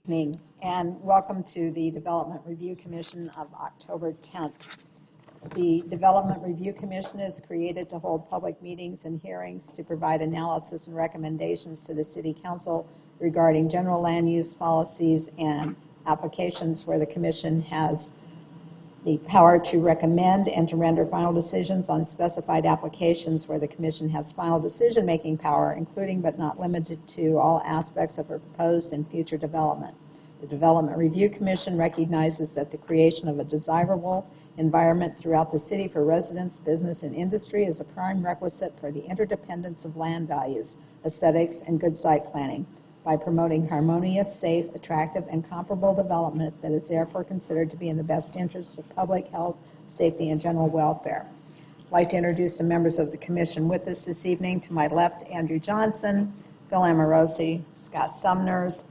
Evening, and welcome to the Development Review Commission of October 10th. The Development Review Commission is created to hold public meetings and hearings to provide analysis and recommendations to the City Council regarding general land use policies and applications where the Commission has the power to recommend and to render final decisions on specified applications where the Commission has final decision-making power, including but not limited to all aspects of a proposed and future development. The Development Review Commission recognizes that the creation of a desirable environment throughout the city for residents, business, and industry is a prime requisite for the interdependence of land values, aesthetics, and good site planning, by promoting harmonious, safe, attractive, and comparable development that is therefore considered to be in the best interests of public health, safety, and general welfare. I'd like to introduce the members of the Commission with us this evening. To my left, Andrew Johnson, Phil Amorosi, Scott Sumners.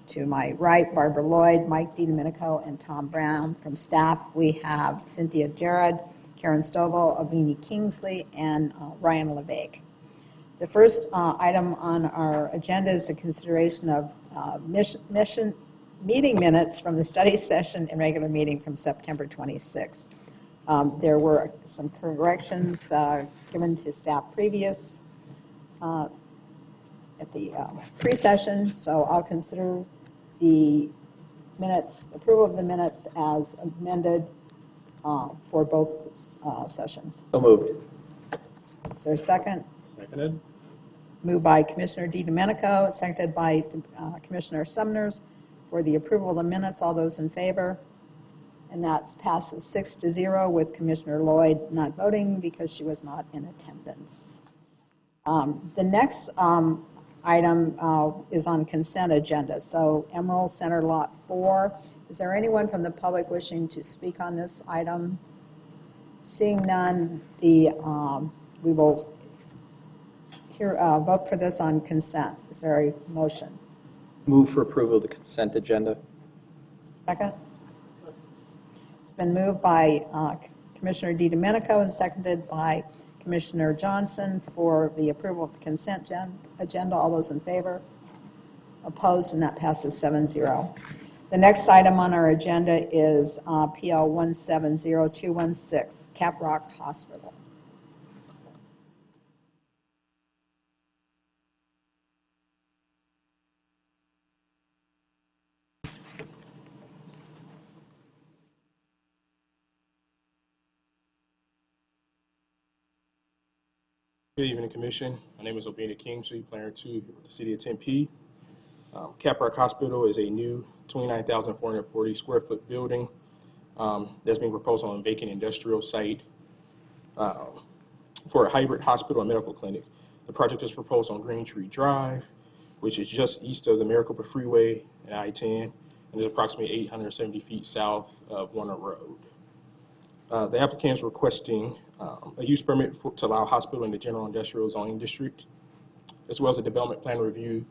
To my right, Barbara Lloyd, Mike DiDomenico, and Tom Brown. From staff, we have Cynthia Jarrett, Karen Stovall, Avini Kingsley, and Ryan LeVake. The first item on our agenda is the consideration of meeting minutes from the study session and regular meeting from September 26th. There were some corrections given to staff previous at the pre-session, so I'll consider the minutes, approval of the minutes as amended for both sessions. So moved. Is there a second? Seconded. Moved by Commissioner DiDomenico, seconded by Commissioner Sumners for the approval of the minutes. All those in favor? And that passes 6-0 with Commissioner Lloyd not voting because she was not in attendance. The next item is on consent agenda. So Emerald Center Lot 4. Is there anyone from the public wishing to speak on this item? Seeing none, we will vote for this on consent. Is there a motion? Move for approval of the consent agenda. Second? It's been moved by Commissioner DiDomenico and seconded by Commissioner Johnson for the approval of the consent agenda. All those in favor? Opposed? And that passes 7-0. The next item on our agenda is PL 170216, Caprock Hospital. Good evening, Commission. My name is Obina Kingsley, Planner 2 with the City of Tempe. Caprock Hospital is a new 29,440 square foot building that's being proposed on a vacant industrial site for a hybrid hospital and medical clinic. The project is proposed on Green Tree Drive, which is just east of the Maricopa Freeway and I-10, and is approximately 870 feet south of Warner Road. The applicant is requesting a use permit to allow a hospital in the general industrial zoning district, as well as a development plan review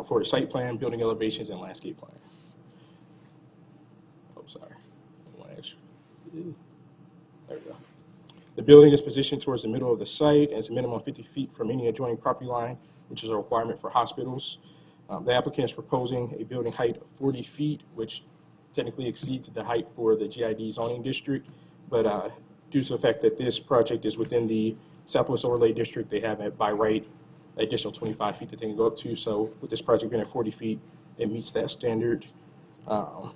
for the site plan, building elevations, and landscape plan. Oh, sorry. One extra. There we go. The building is positioned towards the middle of the site and is a minimum of 50 feet from any adjoining property line, which is a requirement for hospitals. The applicant is proposing a building height of 40 feet, which technically exceeds the height for the GID zoning district. But due to the fact that this project is within the Southwest Overlay District, they have it by right additional 25 feet that they can go up to. So with this project being at 40 feet, it meets that standard. And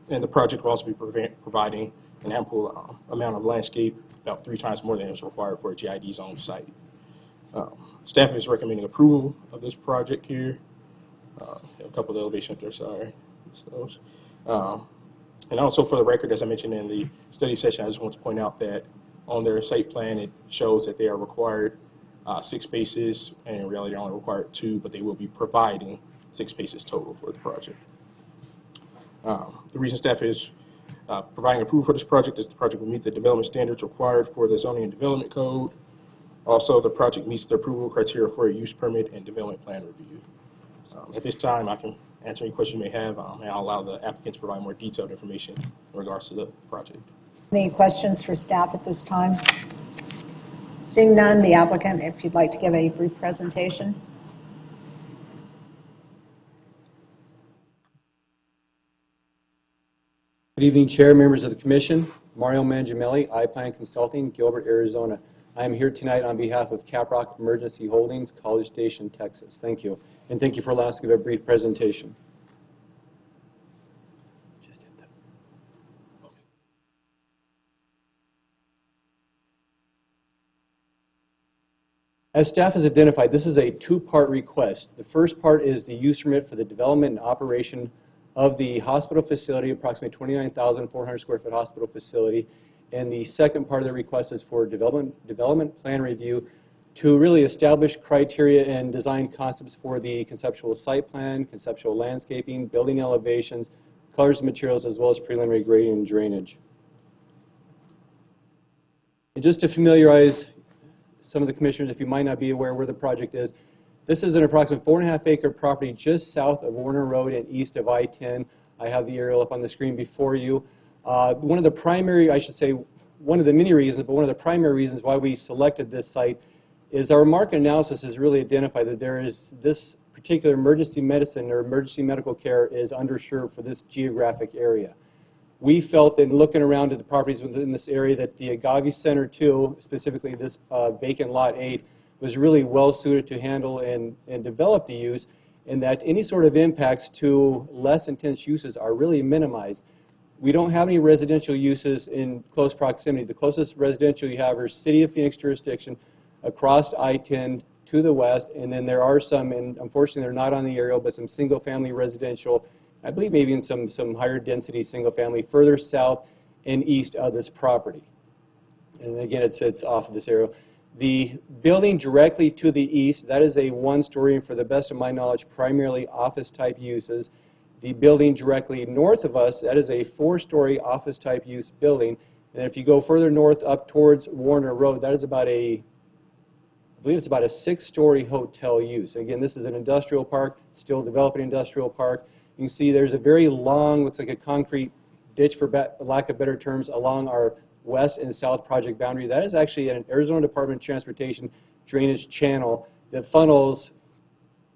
the project will also be providing an ample amount of landscape, about 3 times more than is required for a GID zone site. Staff is recommending approval of this project here. A couple of elevations there, sorry. Those. And also for the record, as I mentioned in the study session, I just want to point out that on their site plan, it shows that they are required 6 spaces, and in reality, they're only required 2, but they will be providing 6 spaces total for the project. The reason staff is providing approval for this project is the project will meet the development standards required for the zoning and development code. Also, the project meets the approval criteria for a use permit and development plan review. At this time, I can answer any questions you may have, and I'll allow the applicant to provide more detailed information in regards to the project. Any questions for staff at this time? Seeing none, the applicant, if you'd like to give a brief presentation. Good evening, Chair, members of the Commission. Mario Mangiamelli, iPlan Consulting, Gilbert, Arizona. I am here tonight on behalf of Caprock Emergency Holdings, College Station, Texas. Thank you. And thank you for allowing us to give a brief presentation. As staff has identified, this is a two-part request. The first part is the use permit for the development and operation of the hospital facility, approximately 29,400 square foot hospital facility. And the second part of the request is for development plan review to really establish criteria and design concepts for the conceptual site plan, conceptual landscaping, building elevations, colors and materials, as well as preliminary grading and drainage. And just to familiarize some of the commissioners, if you might not be aware where the project is, this is an approximate 4.5 acre property just south of Warner Road and east of I-10. I have the aerial up on the screen before you. One of the primary, I should say, one of the many reasons, but one of the primary reasons why we selected this site is our market analysis has really identified that there is this particular emergency medicine or emergency medical care is underserved for this geographic area. We felt that looking around at the properties within this area that the Agave Center 2, specifically this vacant lot 8, was really well suited to handle and develop the use, and that any sort of impacts to less intense uses are really minimized. We don't have any residential uses in close proximity. The closest residential you have are City of Phoenix jurisdiction across I-10 to the west, and then there are some, and unfortunately they're not on the aerial, but some single-family residential, I believe maybe in some higher density single-family further south and east of this property. And again, it's off of this aerial. The building directly to the east, that is a one-story, and for the best of my knowledge, primarily office-type uses. The building directly north of us, that is a 4-story office-type use building. And if you go further north up towards Warner Road, that is about I believe it's about a 6-story hotel use. Again, this is an industrial park, still developing industrial park. You can see there's a very long, looks like a concrete ditch, for lack of better terms, along our west and south project boundary. That is actually an Arizona Department of Transportation drainage channel that funnels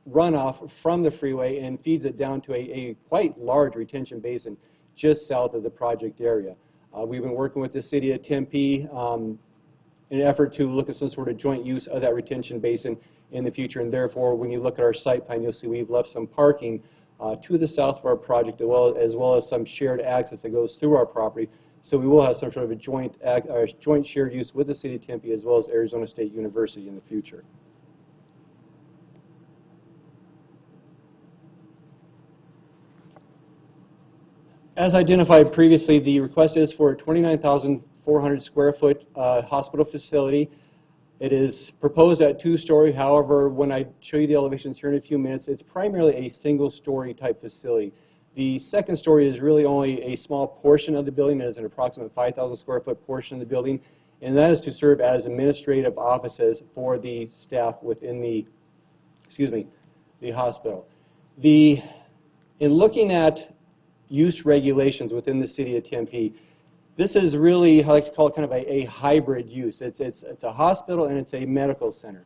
runoff from the freeway and feeds it down to a quite large retention basin just south of the project area. We've been working with the city of Tempe in an effort to look at some sort of joint use of that retention basin in the future, and therefore when you look at our site plan, you'll see we've left some parking to the south of our project, as well as some shared access that goes through our property. So we will have some sort of a joint shared use with the city of Tempe as well as Arizona State University in the future. As identified previously, the request is for a 29,400 square foot hospital facility. It is proposed at 2-story. However, when I show you the elevations here in a few minutes, it's primarily a single-story type facility. The second story is really only a small portion of the building. It is an approximate 5,000 square foot portion of the building, and that is to serve as administrative offices for the staff within the hospital. In looking at use regulations within the city of Tempe, this is really, I like to call it kind of a hybrid use. It's a hospital and it's a medical center.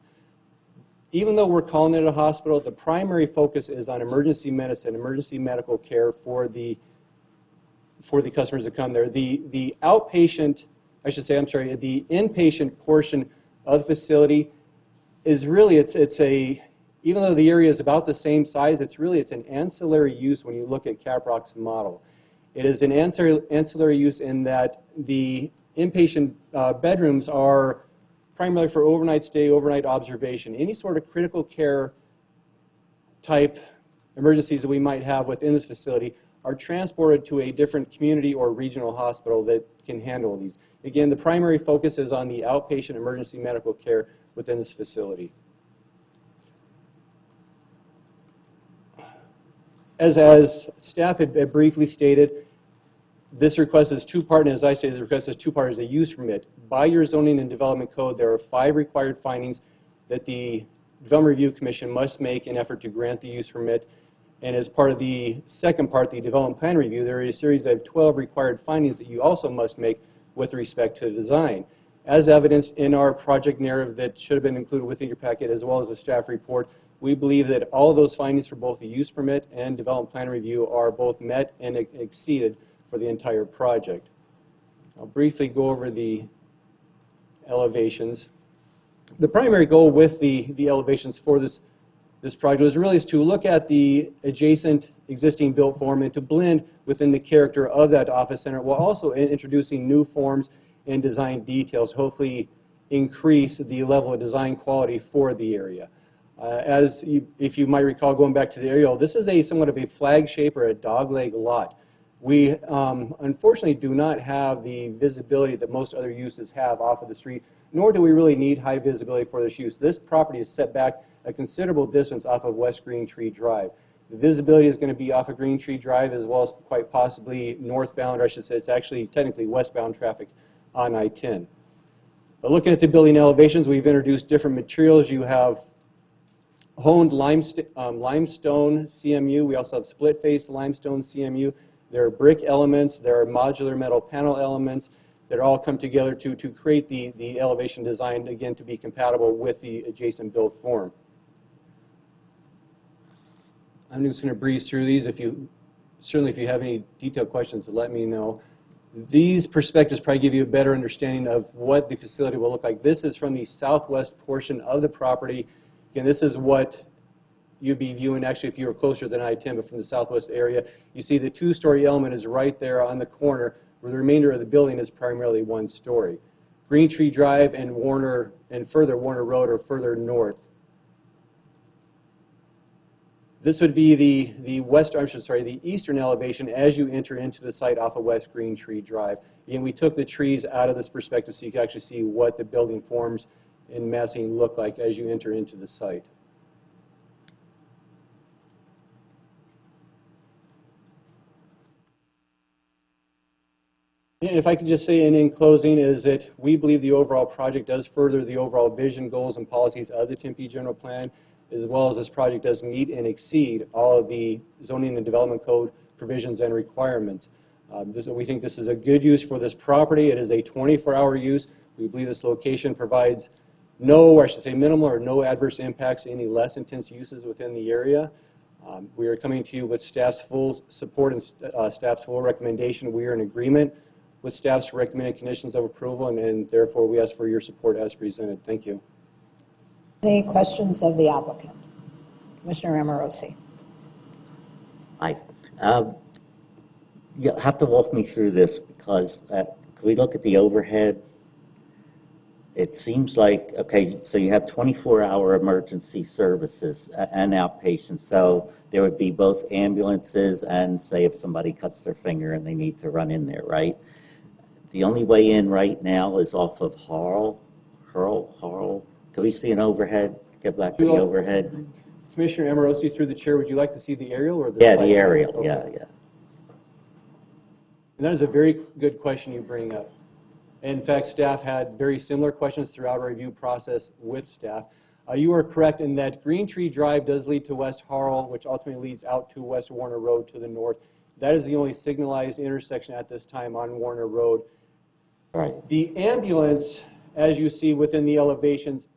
Even though we're calling it a hospital, the primary focus is on emergency medicine, emergency medical care for the customers that come there. The outpatient, I should say, I'm sorry, the inpatient portion of the facility is really, even though the area is about the same size, it's an ancillary use when you look at Caprock's model. It is an ancillary use in that the inpatient bedrooms are primarily for overnight stay, overnight observation. Any sort of critical care type emergencies that we might have within this facility are transported to a different community or regional hospital that can handle these. Again, the primary focus is on the outpatient emergency medical care within this facility. As staff had briefly stated, this request is two-part, and as I stated, the request is two-part, is a use permit. By your zoning and development code, there are 5 required findings that the Development Review Commission must make in effort to grant the use permit. And as part of the second part, the development plan review, there is a series of 12 required findings that you also must make with respect to design. As evidenced in our project narrative that should have been included within your packet, as well as the staff report, we believe that all of those findings for both the use permit and development plan review are both met and exceeded for the entire project. I'll briefly go over the elevations. The primary goal with the elevations for this project is to look at the adjacent existing built form and to blend within the character of that office center while also introducing new forms and design details, hopefully increase the level of design quality for the area. If you might recall, going back to the aerial, this is somewhat of a flag shape or a dogleg lot. We unfortunately do not have the visibility that most other uses have off of the street, nor do we really need high visibility for this use. This property is set back a considerable distance off of West Green Tree Drive. The visibility is going to be off of Green Tree Drive as well as quite possibly northbound, or I should say it's actually technically westbound traffic on I-10. But looking at the building elevations, we've introduced different materials. You have honed limestone CMU. We also have split face limestone CMU. There are brick elements. There are modular metal panel elements that all come together to create the elevation design, again, to be compatible with the adjacent built form. I'm just going to breeze through these. Certainly if you have any detailed questions, let me know. These perspectives probably give you a better understanding of what the facility will look like. This is from the southwest portion of the property. Again, this is what you'd be viewing actually if you were closer than I-10, but from the southwest area. You see the two-story element is right there on the corner, where the remainder of the building is primarily one story. Green Tree Drive and further Warner Road are further north. This would be the eastern elevation as you enter into the site off of West Green Tree Drive. Again, we took the trees out of this perspective so you can actually see what the building forms and massing look like as you enter into the site. And if I could just say in closing is that we believe the overall project does further the overall vision, goals, and policies of the Tempe General Plan, as well as this project does meet and exceed all of the zoning and development code provisions and requirements. We think this is a good use for this property. It is a 24-hour use. We believe this location provides minimal or no adverse impacts to any less intense uses within the area. We are coming to you with staff's full support and staff's full recommendation. We are in agreement with staff's recommended conditions of approval, and therefore we ask for your support as presented. Thank you. Any questions of the applicant? Commissioner Amorosi. Hi. You'll have to walk me through this because can we look at the overhead? It seems like, okay, so you have 24-hour emergency services and outpatients, so there would be both ambulances and, say, if somebody cuts their finger and they need to run in there, right? The only way in right now is off of Harl. Can we see an overhead? Get back to the overhead. Commissioner Amorosi, through the chair, would you like to see the aerial or the Yeah, site the aerial, plan? Okay. yeah. And that is a very good question you bring up. In fact, staff had very similar questions throughout our review process with staff. You are correct in that Green Tree Drive does lead to West Harl, which ultimately leads out to West Warner Road to the north. That is the only signalized intersection at this time on Warner Road. Right. The ambulance, as you see within the elevations,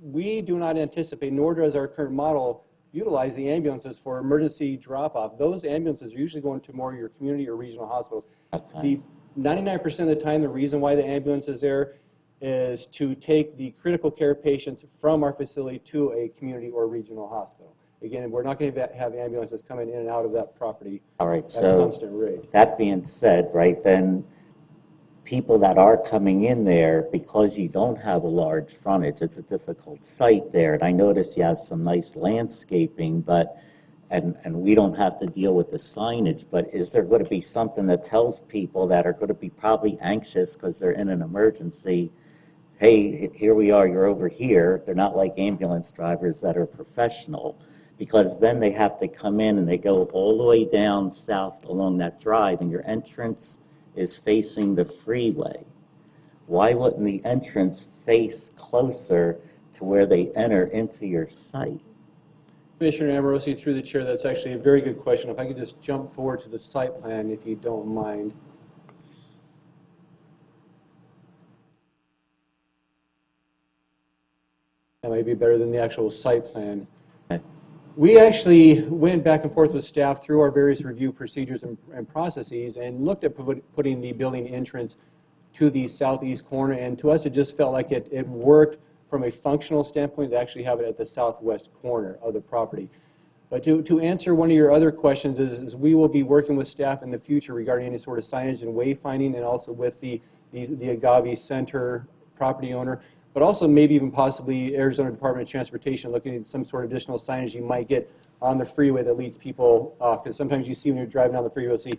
we do not anticipate, nor does our current model utilize the ambulances for emergency drop-off. Those ambulances are usually going to more of your community or regional hospitals. Okay. 99% of the time, the reason why the ambulance is there is to take the critical care patients from our facility to a community or regional hospital. Again, we're not going to have ambulances coming in and out of that property All right, at a constant rate. that being said, right, then people that are coming in there, because you don't have a large frontage, it's a difficult site there. And I notice you have some nice landscaping, but and we don't have to deal with the signage, but is there going to be something that tells people that are going to be probably anxious because they're in an emergency, hey, here we are, you're over here. They're not like ambulance drivers that are professional, because then they have to come in and they go all the way down south along that drive, and your entrance is facing the freeway. Why wouldn't the entrance face closer to where they enter into your site? Commissioner Amorosi, through the chair, that's actually a very good question. If I could just jump forward to the site plan, if you don't mind. That might be better than the actual site plan. Okay. We actually went back and forth with staff through our various review procedures and processes and looked at putting the building entrance to the southeast corner, and to us it just felt like it worked from a functional standpoint to actually have it at the southwest corner of the property. But to answer one of your other questions is we will be working with staff in the future regarding any sort of signage and wayfinding, and also with the Agave Center property owner, but also maybe even possibly Arizona Department of Transportation looking at some sort of additional signage you might get on the freeway that leads people off. Because sometimes you see when you're driving down the freeway, you'll see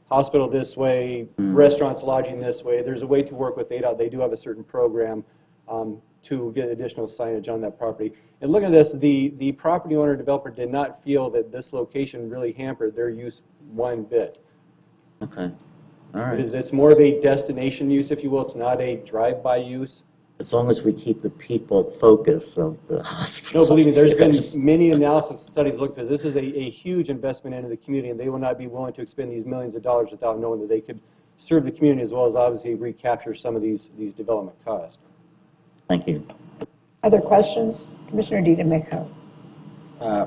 hospital this way, restaurants, lodging this way. There's a way to work with ADOT. They do have a certain program to get additional signage on that property. And looking at this, the property owner developer did not feel that this location really hampered their use one bit. Okay, all right. It's more of a destination use, if you will. It's not a drive-by use. As long as we keep the people focus of the hospital. No, believe me, there's been Yes. many analysis studies look, because this is a huge investment into the community, and they will not be willing to expend these millions of dollars without knowing that they could serve the community as well as obviously recapture some of these development costs. Thank you. Other questions? Commissioner DiDomenico.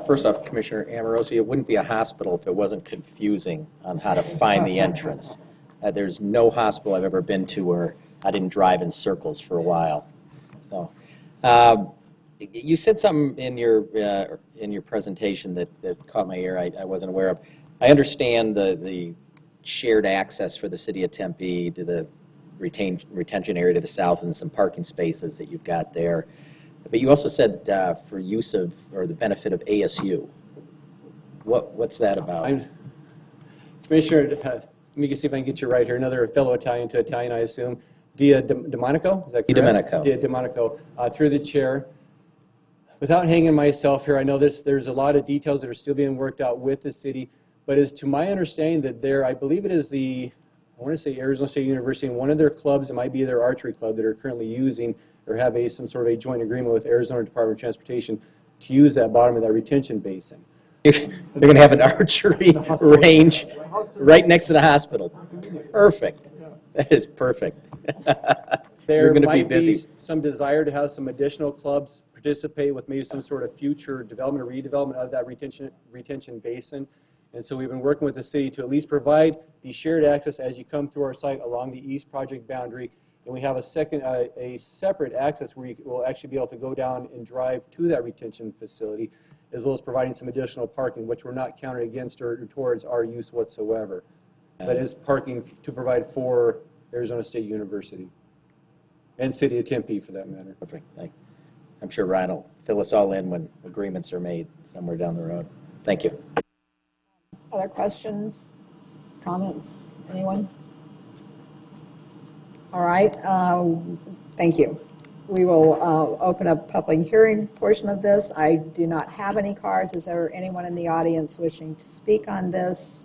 First off, Commissioner Amorosi, it wouldn't be a hospital if it wasn't confusing on how to find the entrance. There's no hospital I've ever been to where I didn't drive in circles for a while. So, you said something in your presentation that caught my ear I wasn't aware of. I understand the shared access for the city of Tempe to the retention area to the south and some parking spaces that you've got there. But you also said for use of, or the benefit of ASU. What's that about? Commissioner, let me see if I can get you right here. Another fellow Italian to Italian, I assume. Via Domenico, is that correct? Domenico. Via Domenico, through the chair. Without hanging myself here, I know there's a lot of details that are still being worked out with the city, but as to my understanding that I believe it is I want to say Arizona State University, and one of their clubs, it might be their archery club, that are currently using or have some sort of a joint agreement with Arizona Department of Transportation to use that bottom of that retention basin. They're going to have an archery range right next to the hospital. Perfect. That is perfect. There You're going to be might busy. be some desire to have some additional clubs participate with maybe some sort of future development or redevelopment of that retention basin. And so we've been working with the city to at least provide the shared access as you come through our site along the east project boundary. And we have a separate access where you will actually be able to go down and drive to that retention facility, as well as providing some additional parking, which we're not counted against or towards our use whatsoever. That is parking to provide for Arizona State University and City of Tempe, for that matter. Perfect. Thanks. I'm sure Ryan will fill us all in when agreements are made somewhere down the road. Thank you. Other questions, comments, anyone? All right, thank you. We will open up public hearing portion of this. I do not have any cards. Is there anyone in the audience wishing to speak on this?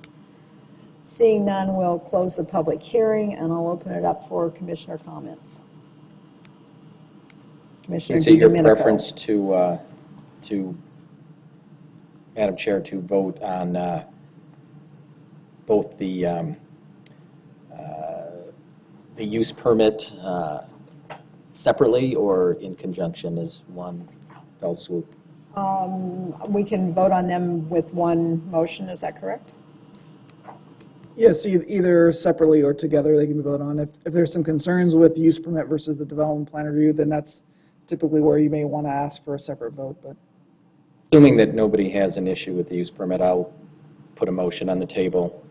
Seeing none, we'll close the public hearing, and I'll open it up for commissioner comments. Commissioner Is it your DiDomenico. preference to, Madam Chair, to vote on both the use permit separately or in conjunction as one fell swoop? We can vote on them with one motion, is that correct? Yes, either separately or together they can be voted on. If there's some concerns with the use permit versus the development plan review, then that's typically where you may want to ask for a separate vote. But Assuming that nobody has an issue with the use permit, I'll put a motion on the table.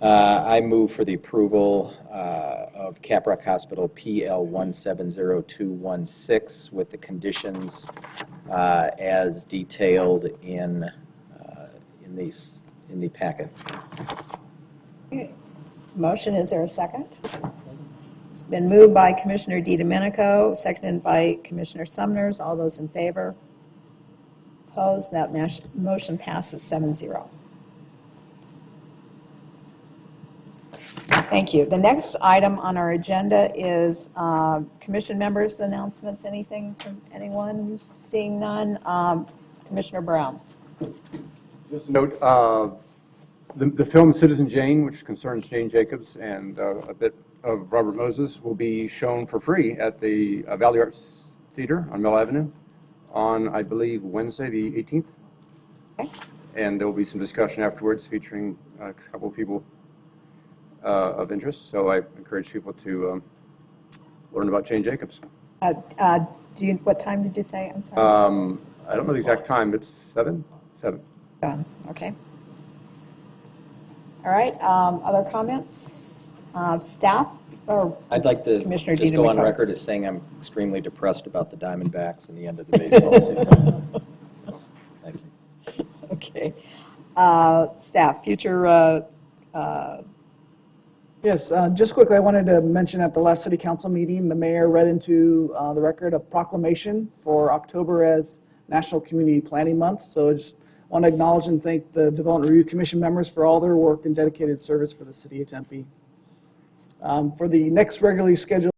I move for the approval of Caprock Hospital PL 170216 with the conditions as detailed in the packet. Okay. Motion, is there a second? It's been moved by Commissioner DiDomenico, seconded by Commissioner Sumners. All those in favor? Opposed? That motion passes 7-0. Thank you. The next item on our agenda is commission members' announcements. Anything from anyone? Seeing none. Commissioner Brown. Just note, the film Citizen Jane, which concerns Jane Jacobs and a bit of Robert Moses, will be shown for free at the Valley Arts Theater on Mill Avenue on, I believe, Wednesday, the 18th. Okay. And there will be some discussion afterwards featuring a couple of people of interest. So I encourage people to learn about Jane Jacobs. What time did you say? I'm sorry. I don't know the exact time, but 7? 7. Okay. All right, other comments? Staff or? I'd like to Commissioner just Dina go on McCarthy. record as saying I'm extremely depressed about the Diamondbacks and the end of the baseball season. Thank you. Okay. Staff, future, Yes, just quickly, I wanted to mention at the last city council meeting, the mayor read into the record a proclamation for October as National Community Planning Month. So I just want to acknowledge and thank the Development Review Commission members for all their work and dedicated service for the city of Tempe. For the next regularly scheduled